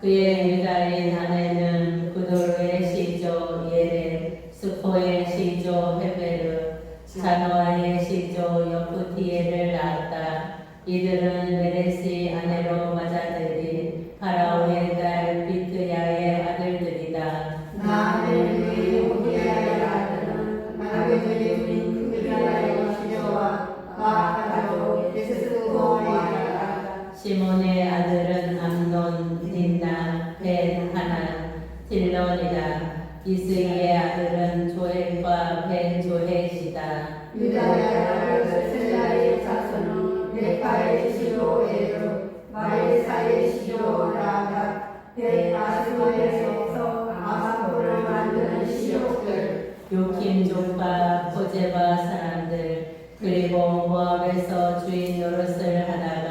그의 유다인 아내는 구도르의 시조 예레, 스포의 시조 헤베르, 자노아의 시조 여푸티에를 낳았다. 이들은 메레시 아내로 맞아들인 파라오의 딸 비트야의 아들들이다. 나의 오디아의 아들은 마르게의 부인 그리아의 시조와 마하도 에스토아이다. 시몬의 아들은 암논, 닌나, 벤, 하난, 딜론이다. 이스이의 아들은 조엘과 벤 조헷이다. 유다의 아들 셀라의 자손은 레파의 시조 에르, 마에사의 시조 라가, 벳아스마에서 아사포를 만드는 시족들. 요킴족과 고제바 사람들 그리고 모압에서 주인 노릇을 하다가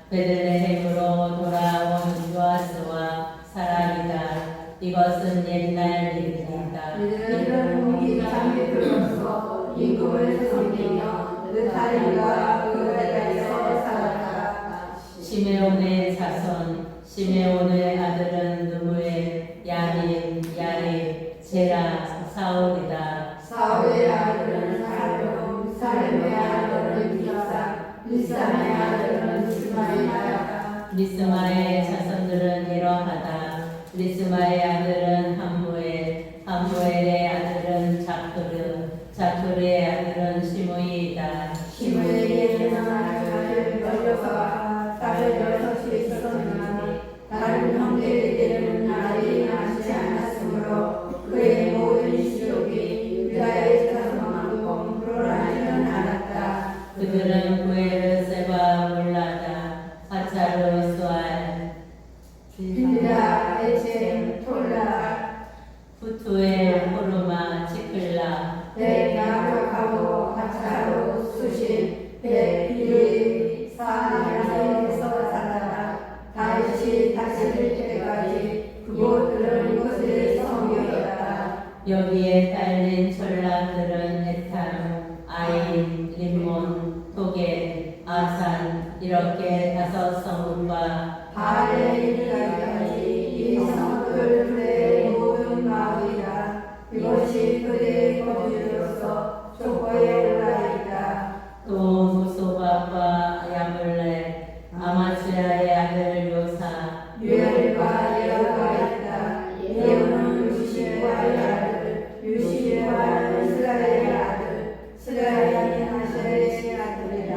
베들레헴으로 돌아온 요아스와 사람이다. 이것은 옛날 일이다. 이들은 무기 장에 들어서 임금을 섬기며 느타리가 그에서 살았다. 시메온의 자손 시메온의 아들은 누무엘, 야린, 야립, 제라, 사울이다. 사울의 아들은 살룸, 살룸의 아들은 미삼의 아들은 스마이나다. 리스마의 자손들은 이러하다. 리스마의 아들은 함무엘, 함무엘의 아들은 자크르, 자크르의 아들은 시므이이다. 시므에게는 아들 16과 딸 6이 있었으나 다른 형제에게는 아들이 낳지 않았으므로 그의 모든 시족이 유다의 자손만큼 불어나지는 않았다. 그들은 구에르세바 몰라다, 하차르 수알, 빌라, 에체, 톨라, 후투엘, 호르마, 치클라, 벳, 야복하고 하차로, 수신, 벳, 비루이 아인, 림몬, 토겐, 아산 이렇게 5 성읍과 발에 이르기까지 이 성읍들의 모든 마을이라. 이것이 그들의 거주로서 족보에 올라있다. 또 무소박과 야물레, 아마스야의 아들 요사, 유엘과 예후가 있다. 예후는 유시엘과의 아들, 유시엘과는 스가랴의 아들, 스가랴는 하셀의 아들이라.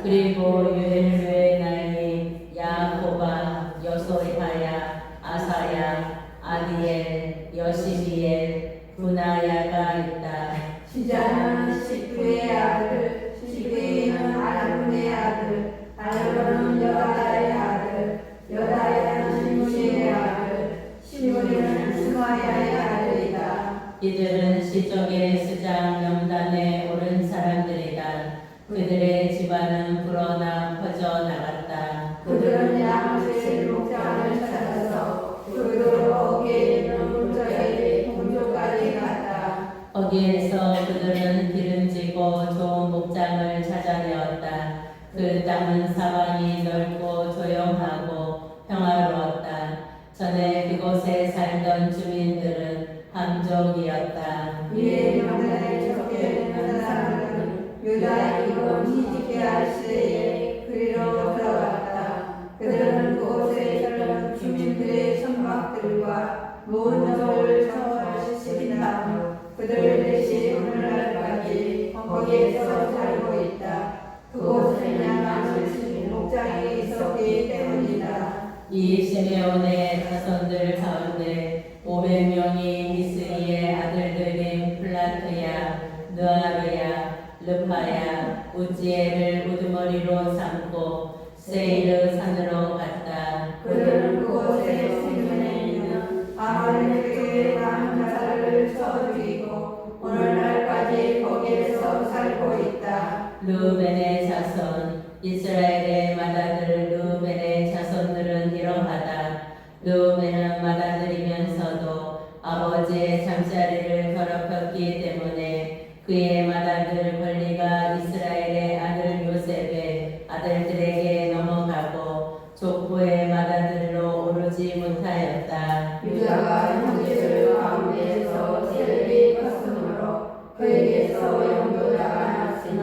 그리고 유엘루의 나이 야호바, 여소리하야, 아사야, 아디엘, 여시미엘, 분하야가 있다. 시자는 시프의 아들, 시프이는 알론의 아들, 알론은 여다의 아들, 여다야는 시므리의 아들, 시므리는 스마야의 아들이다. 이들은 시족의 수장 명단에 오른 사람들이다. 그들의 집안은 불어나 퍼져 나갔다. 그들은 양의 목장을 찾아서 그들로 거기에 있는 문자에게 공조까지 갔다. 거기에서 그들은 기름지고 좋은 목장을 찾아내었다. 그 땅은 사방이 넓고 조용하고 평화로웠다. 전에 그곳에 살던 주민들은 함족이었다. 이에 명단에 적혀있는 사람들은 유다 이고 히지기야 시대에 그리로 들어갔다. 그들은 그곳에 살던 주민들의 선박들과 모은적을 청소시킨 다음 그들 대신 오늘날까지 거기에서 살고 있다. 그곳에는 양을 목장이 있었기 때문이다. 이 시메온의 자손들 가운데 500명이 미스이의 아들들인 플라트야, 느아르야, 르파야, 우지엘을 우두머리로 삼고 세이르 산으로 갔다. 그들은 그곳에 생존해 있는 아말렉의 많은 자들을 쳐 죽이고 오늘날까지 거기에서 살고 있다. 르벤의 자손, 이스라엘의 맏아들 르벤의 자손들은 이러하다. 르벤은 맏아들이면서도 아버지의 잠자리를 더럽혔기 때문에 그의 맏아들 권리가 이스라엘의 아들 요셉의 아들들에게 넘어가고 족보의 맏아들로 오르지 못하였다. 유다가 형제들 가운데에서 세력이 컸으므로 그에게서 영도자가 났으나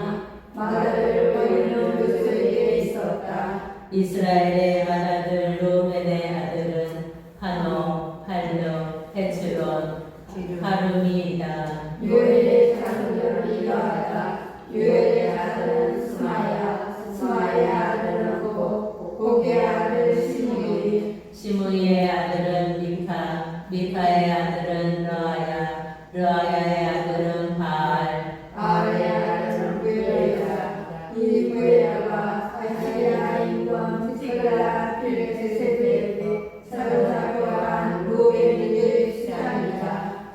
맏아들 권리는 요셉에게 있었다. 이스라엘의 맏아들 르벤의 아들은 하노, 팔루, 헤츠론, 하룸이다. 유엘의 자손들은 이러하다. 유엘의 아들은 스마야, 스마야의 아들은 고기의 아들 시므이, 시므이의 아들은 미카, 미카의 아들은 르아야, 르아야의 아들은 바알, 바알의 아들은 구엘이다. 이 구엘과 아시리아 인권 티글라 필레세스에게 사로잡혀간 루벤의 시장이다.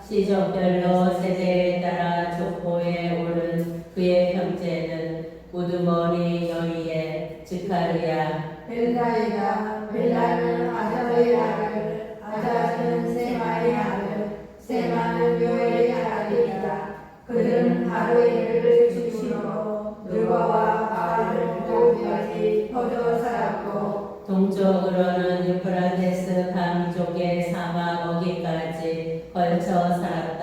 시족별로 세대에 따라 족보에 오른 그의 형제는 우두머리 여이엘, 즈카르야, 벨다이다. 벨다는 아자의 아들, 아자는 세마의 아들, 세마는 요엘의 아들이다. 그들은 하루이를 중심으로 누가와 바알을 거기까지 퍼져 살았고 동쪽으로는 유프라테스 강 쪽의 사막 어기까지 걸쳐 살았다.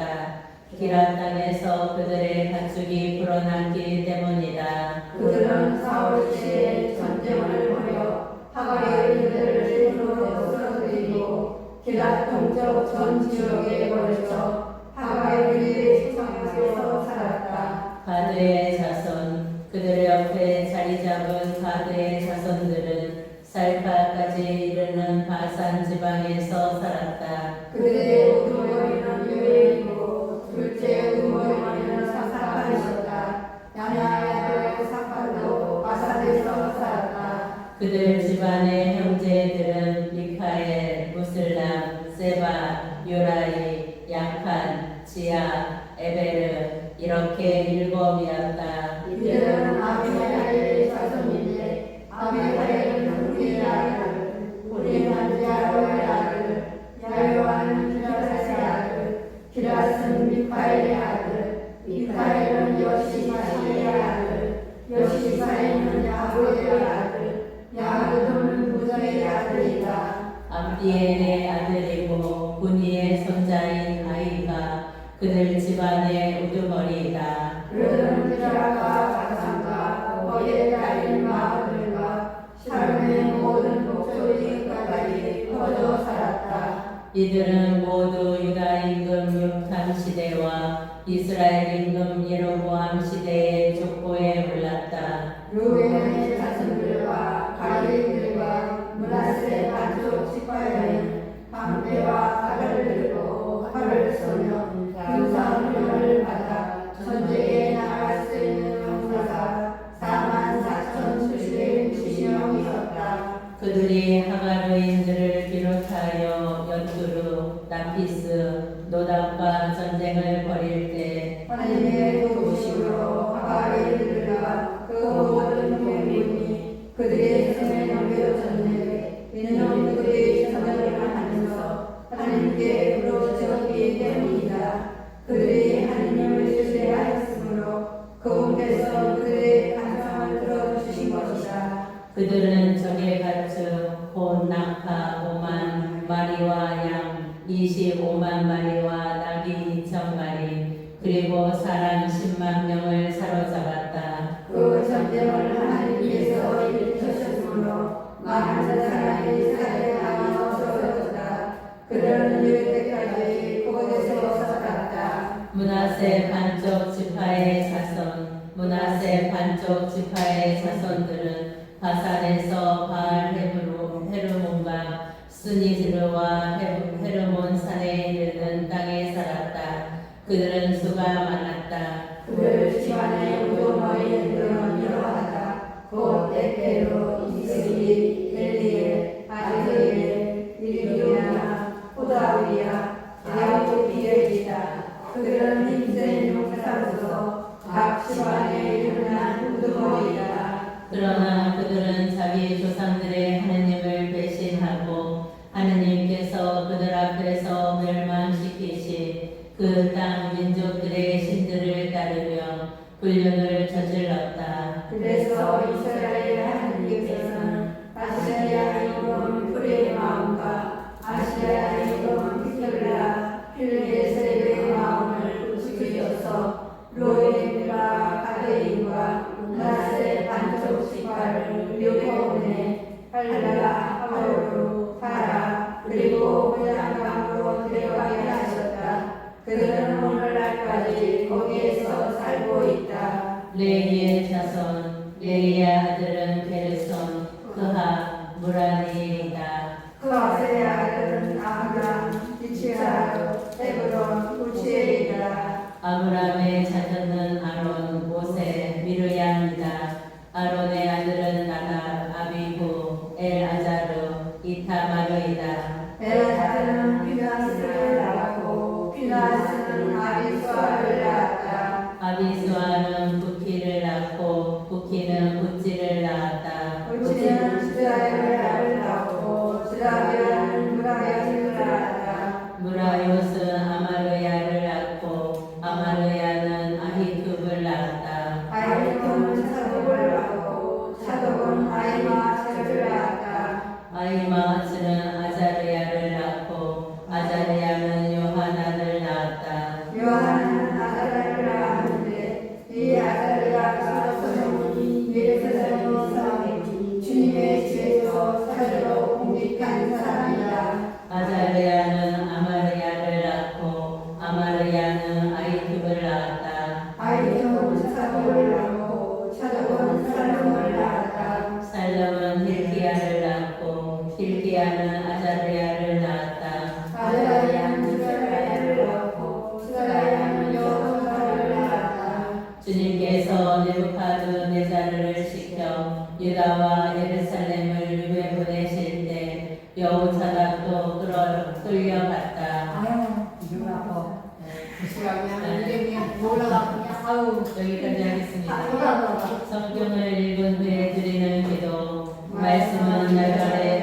기라 땅에서 그들의 가축이 불어났기 때문이다. 그들은 사울 시에 전쟁을 벌여 하가리들을 손으로 쓰러뜨리고 기라 동쪽 전 지역에 걸쳐 하가리들의 시청에서 살았다. 가드의 자손, 그들 옆에 자리 잡은 가드의 자손들은 살파까지 이르는 바산 지방에서 살았다. 그들의 우두머리는 유엘이고 둘째 우두머리는 사사가 있었다. 야냐의 아들 사파도 바산에서 살았다. 그들 집안의 형제들은 미카엘, 무슬람, 세바, 요라이, 야칸, 지아, 에베르 이렇게 7이었다. 이들은 아비하일의 자손인데 아비하일은 우리의 아들, 우리는 야로의 아들, 야로와는 기라스의 아들, 기라스는 미카엘의 아들, 미카엘은 여시마시의 아들. 압디엘의 아들이고 분이의 손자인 아이가 그들 집안의 우두머리이다. 그들은 기라과 가산과 거기에 딸린 마을들과 삶의 모든 목소리까지 퍼져 살았다. 이들은 모두 유다 임금 육탐 시대와 이스라엘 임금 예로보암 시대의 족보에 올랐다. 루벤의 자손들과 가리들과 므낫세 반쪽 지파에는 방패와 칼을 들고 활을 쏘며 군사훈련을 받아 전쟁에 나갈 수 있는 용사가 44,070명 있었다. 그들이 하가르인들을 비롯하여 연두루, 나피스, 노답과 전쟁을 벌일 때 하나님의 도우심으로 하가리들과 그 모든 동맹군이 그들의 손에 넘겨졌는데 이는 그들이 전쟁을 하면서 하나님께 부르짖었기 때문이다. 그들이 하나님을 신뢰하였으므로 그분께서 그들의 간청을 들어주신 것이다. 그들은 적의 가축 곧 낙타 5만 마리와 양 25만 마리와 나귀 2천 마리 그리고 사람 10만 명을 사로잡았다. 그 전쟁을 하나님께서 일으키셨으므로 많은 사람이 살해당하여 쓰러졌다. 그들은 이때까지 그곳에서 살았다. 므낫세 반쪽 지파의 자손 므낫세 반쪽 지파의 자손들은 바산에서 바알 헤르몬과 스니즈르와 헤르몬 산에 이르는 땅에 살았다. 그들은 수가 많았다. 그들 집안의 우두머리들은 이러하다. 곧 에페로, 이스리, 엘리엘, 아이드엘, 이리오나, 호다위야, 아우비엘이다. 그들은 힘센 용사로서 각 집안에 일어난 우두머리이다. 그러나 그들은 자기 조상들의 하느님을 배신하고 하느님께서 그들 앞에서 멸망시키시 그 땅 민족들의 신들을 따르며 불륜을 저질렀다. 그래서 이스라엘 하나님께서는 아시리아 임금 풀의 마음과 아시리아 임금 피글라 필게셀의 마음을 굳히셔서 로엔과 가데인과 므낫세 반쪽 지파를 묘보내 할라 하오루 하라 그리고 고향강으로 데려가게 하셨다. 그들은 오늘날까지 거기에서 살고 있다. 레이의 자손 레이의 아들은 게르손 그하 무라니이다. 그 아세의 아들은 아브람, 이치하루, 헤브론, 우치엘이다. 아브람의 자손은 아론, 모세, 미르얌이다. 아론의 아들은 나답, 아비후, 엘아자르, 이타마르이다. 엘아자르는 피나스를 낳았고 피나스는 아비수아를 낳았다. 아비수아는 부키를 낳고 부키는 우찌를 낳았다. 우치는 스라엘을 낳았고 스라엘은 무라야를 낳았다. 무라요스 아마르야를 낳고 아마르야는 아히투브를 낳았다. 아이돔은 사독을 낳았고 사독은 아이마스를 낳았다. 아이마스는 아자르야를 낳고 아자르야는 요하난을 낳았다. 요한은 아자르를 낳았는데 이 아자르가 서정이 예루살렘에서 주님의 집에서 사제로 공직한 사람이다. 아자르야는 아마르야를 낳고 아마르야는 아히투브를 낳았다. 아이돔은 사독을 낳고 사독은 살롬을 낳았다. 살롬은 힐기야를 낳고 힐기야는 아자르야를 낳았다. 아자르야는 스라엘을 낳고 스라엘은 여호사를 낳았다. 주님께서 느부갓네자르를 시켜 유다와 예루살렘을 유배 보내실 때 여호사닥도 끌려갔다. 아유 이거 아파. 그냥 이게 그냥 올라가 그냥 아우 여기까지 하겠습니다. 올라가. 성경을 읽은 후에 드리는 기도 말씀은 날간에